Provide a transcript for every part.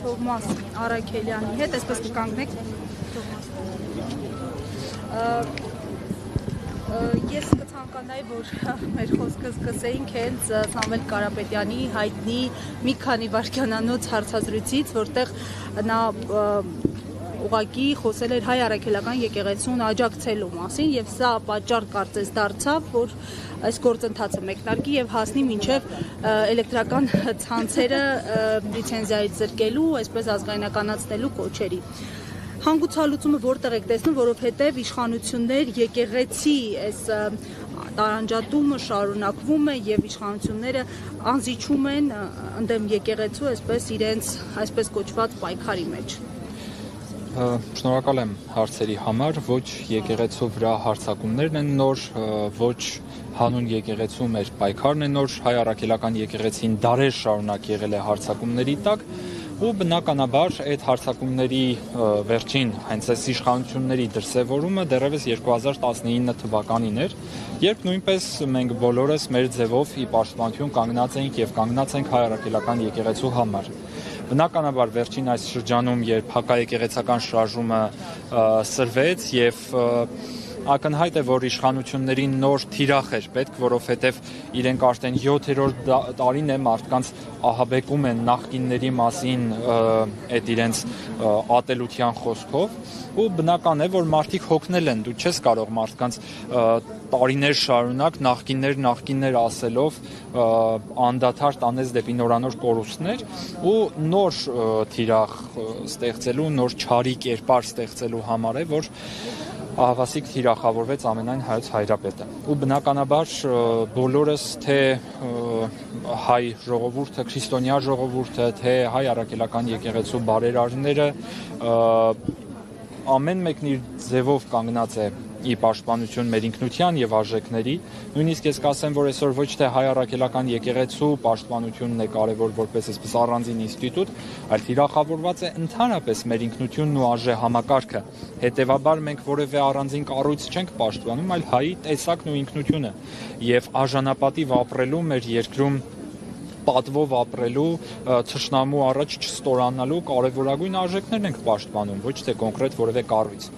Թովմաս Արաքելյանի հետ, այսպես կկանգնեք։ Ես կցանկանայի, որ մեր խոսքը սկսեինք հենց Սամվել Կարապետյանի հայտնի մի քանի վայրկյանանոց հարցազրույցից, որտեղ նա ուղղակի խոսել էր հայ առաքելական եկեղեցուն աջակցելու մասին, եւ սա պատճառ կարծես դարձավ, որ այս գործընթացը մեկնարկի եւ հասնի մինչեւ էլեկտրական ցանցերը լիցենզիայից զրկելու, այսպես ազգայնականացնելու կոչերի։ Հանգուցալուծումը որտեղ եք տեսնում, որովհետեւ իշխանություններ եկեղեցի այս տարանջատումը շարունակվում է եւ իշխանությունները անզիջում են ընդդեմ եկեղեցու, այսպես իրենց այսպես կոչված պայքարի մեջ։ Շնորհակալ եմ հարցերի համար, ոչ եկեղեցու վրա հարձակումներն են նոր, ոչ հանուն եկեղեցու մեր պայքարն է նոր, հայ առաքելական եկեղեցին դարեր շարունակ եղել է հարձակումների տակ, ու բնականաբար այդ հարձակումների վերջին հենց այս իշխանությունների դրսևորումը դեռևս 2019 թվականին էր, երբ նույնպես մենք բոլորս մեր ձևով ի պաշտպանություն կանգնած էինք եւ կանգնած ենք հայ առաքելական եկեղեցու համար։ Բնականաբար վերջին այս շրջանում, երբ հակաեկեղեցական շարժումը սրվեց եւ ակնհայտ է, որ իշխանություններին նոր թիրախ էր պետք, որովհետև իրենք արդեն 7-րդ տարին է մարդկանց ահաբեկում են նախկինների մասին այդ իրենց ատելության խոսքով, ու բնական է, որ մարդիկ հոգնել են, դու չես կարող մարդկանց տարիներ շարունակ նախկիններ ասելով անդադար տանես դեպի նորանոր կորուստներ ու նոր թիրախ ստեղծելու, նոր չարի կերպար ստեղծելու համար է, որ ահավասիկ թիրախավորվեց ամենայն հայոց հայրապետը։ Ու բնականաբար բոլորս թե հայ ժողովուրդը, քրիստոնյա ժողովուրդը, թե հայ առաքելական եկեղեցու բարերարները ամեն մեկն իր ձևով կանգնած է ի պաշտպանություն մեր ինքնության եւ արժեքների, նույնիսկ ես կասեմ, որ այսօր ոչ թե հայ առաքելական եկեղեցու պաշտպանությունն է կարևոր որպես այսպես առանձին ինստիտուտ, այլ թիրախավորված է ընդհանրապես մեր ինքնությունն ու արժե համակարգը։ Հետևաբար մենք որևէ առանձին կառույց չենք պաշտպանում, այլ հայի տեսակն ու ինքնությունը եւ արժանապատիվ ապրելու մեր երկրում պատվով ապրելու, թշնամու առաջ չստորանալու կարևորագույն արժեքներն ենք պաշտպանում, ոչ թե կոնկրետ որևէ կառույց։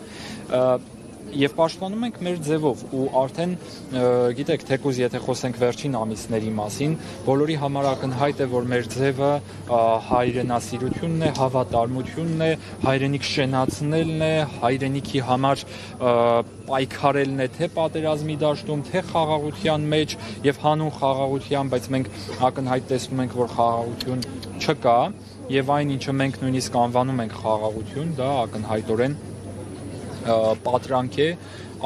Եվ պաշտպանում ենք մեր ձևով ու արդեն գիտեք, թեկուզ եթե խոսենք վերջին ամիսների մասին, բոլորի համար ակնհայտ է, որ մեր ձևը հայրենասիրությունն է, հավատարմությունն է, հայրենիք շենացնելն է, հայրենիքի համար պայքարելն է թե պատերազմի դաշտում, թե խաղաղության մեջ եւ հանուն խաղաղության, բայց մենք ակնհայտ տեսնում ենք, որ խաղաղություն չկա եւ այն ինչը մենք նույնիսկ անվանում ենք խաղաղություն, դա ակնհայտորեն պատրանք է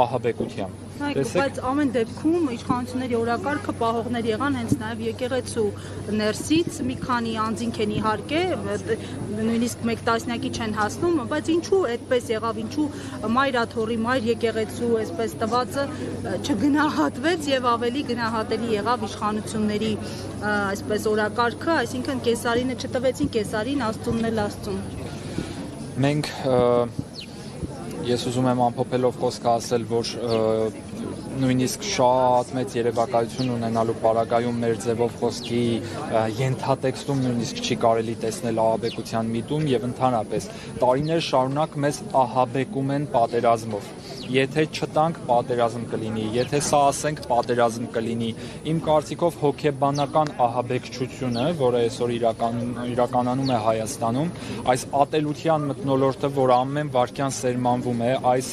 ահաբեկության։ Բայց ամեն դեպքում իշխանությունների օրակարգը պահողներ եղան հենց նաև եկեղեցու ներսից մի քանի անձինք են իհարկե, նույնիսկ մեկ տասնյակի չեն հասնում, բայց ինչու այդպես եղավ, ինչու մայրաթոռի, մայր եկեղեցու այսպես տվածը չգնահատվեց եւ ավելի գնահատելի եղավ իշխանությունների այսպես օրակարգը, այսինքն Կեսարինը չտվեցին Կեսարին, Աստծունն էլ Աստծուն։ Մենք Ես ուզում եմ ամփոփելով խոսքը ասել, որ նույնիսկ շատ մեծ երևակայություն ունենալու պարագայում մեր ձևով խոսքի ենթատեքստում նույնիսկ չի կարելի տեսնել ահաբեկության միտում եւ ընդհանրապես տարիներ շարունակ մեզ ահաբեկում են պատերազմով։ Եթե չտանք, պատերազմ կլինի, եթե սա ասենք, պատերազմ կլինի։ Իմ կարծիքով հոգեբանական ահաբեկչությունը, որը այսօր իրականանում է Հայաստանում, այս ատելության մթնոլորտը, որ ամեն վայրկյան սերմանվում է, այս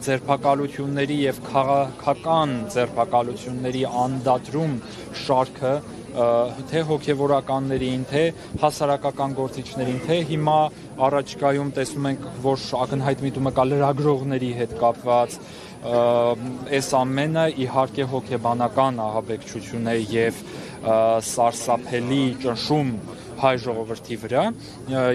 ձերբակալությունների եւ քաղաքական ձերբակալությունների անդադրում շարքը, թե հոգևորականներին, թե հասարակական գործիչներին, թե հիմա առաջիկայում տեսնում ենք, որ ակնհայտ միտումը կա լրագրողների հետ կապված, այս ամենը իհարկե հոգեբանական ահաբեկչություն է եւ սարսափելի ճնշում հայ ժողովրդի վրա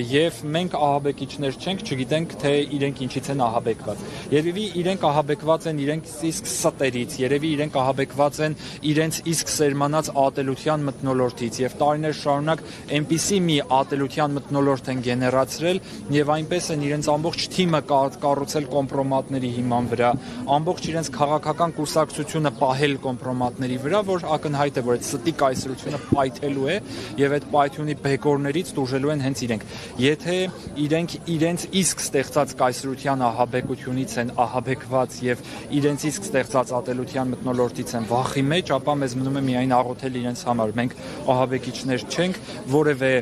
եւ մենք ահաբեկիչներ չենք, չգիտենք թե իրենք ինչից են ահաբեկված։ Երևի իրենք ահաբեկված են իրենց իսկ ստերից, երևի իրենք ահաբեկված են իրենց իսկ սերմանած ատելության մթնոլորտից եւ տարիներ շարունակ այնպիսի մի ատելության մթնոլորտ են գեներացրել եւ այնպես են իրենց ամբողջ թիմը կառուցել կոմպրոմատների հիման վրա, ամբողջ իրենց քաղաքական կուսակցությունը պահել կոմպրոմատների վրա, որ ակնհայտ է, որ այդ ստի կայսրությունը պայթելու է եւ այդ պայթյունի բեկորներից տուժելու են հենց իրենք։ Եթե իրենք իրենց իսկ ստեղծած կայսրության ահաբեկությունից են ահաբեկված եւ իրենց իսկ ստեղծած ատելության մթնոլորտից են վախի մեջ, ապա մեզ մնում է միայն աղոթել իրենց համար։ Մենք ահաբեկիչներ չենք, որևէ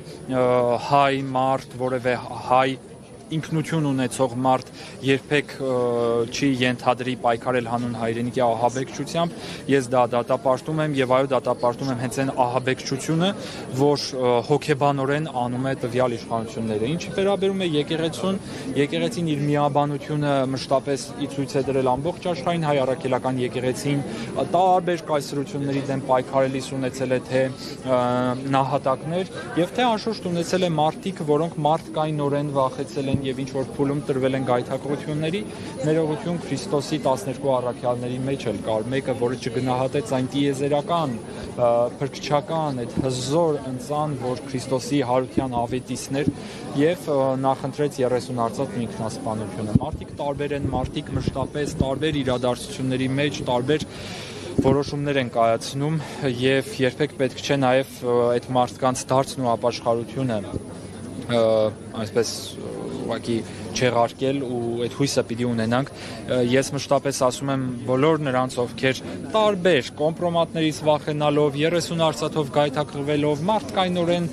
հայ մարդ, որևէ հայ ինքնություն ունեցող մարդ երբեք չի ենթադրի պայքարել հանուն հայրենիքի ահաբեկչությամբ։ Ես դա դատապարտում եմ եւ այո դատապարտում եմ հենց այն ահաբեկչությունը, որ հոգեբանորեն անում է տվյալ իշխանությունները։ Ինչի վերաբերում է եկեղեցին իր միաբանությունը մշտապես ի ցույց է դրել ամբողջ աշխարհին, հայ առաքելական եկեղեցին տարբեր կայսրությունների դեմ պայքարելիս ունեցել է թե նահատակներ եւ թե անշուշտ ունեցել է մարդիկ, որոնք մարդկայնորեն վախեցել են եւ ինչ որ փուլում տրվել են գայթակղությունների, ներողություն Քրիստոսի 12 առաքյալների մեջ էլ կար մեկը, որը չգնահատեց այն տիեզերական, փրկչական, այդ հզոր ընծան, որ Քրիստոսի հարության ավետիսներ եւ նախընտրեց 30 արծաթ ինքնասպանությունը։ Մարդիկ տարբեր են, մարդիկ մշտապես տարբեր իրադարձությունների մեջ տարբեր որոշումներ են կայացնում եւ երբեք պետք չէ նաեւ այդ մարդկանց դարձն ու ապաշխարությունը այսպես ուղղակի չեղարկել ու այդ հույսը պիտի ունենանք։ Ես մշտապես ասում եմ բոլոր նրանց, ովքեր տարբեր կոմպրոմատներից վախենալով, 30 արծաթով գայթակղվելով, մարդկայնորեն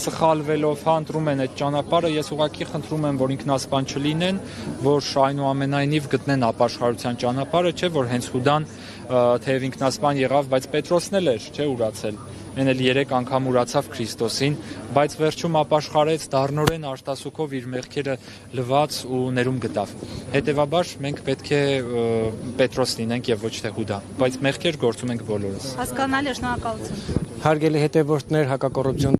սխալվելով հանտրում են այդ ճանապարհը, ես ուղղակի խնդրում եմ, որ ինքնասպան չլինեն, որ այնուամենայնիվ գտնեն ապաշխարության ճանապարհը, չէ՞ որ հենց Հուդան թեև ինքնասպան եղավ, բայց Պետրոսն էլ էր, չէ՞ ուրացել։ Այն էլ 3 անգամ ուրացավ Քրիստոսին, բայց վերջում ապաշխարեց դառնորեն արտասուքով իր մեղքերը լված ու ներում գտավ։ Հետևաբար մենք պետք է Պետրոս լինենք եւ ոչ թե Հուդա, բայց մեղքեր գործում ենք բոլորս։ Հասկանալի է, շնորհակալություն։ Հարգելի հետևորդներ, հակակոռուպցիոն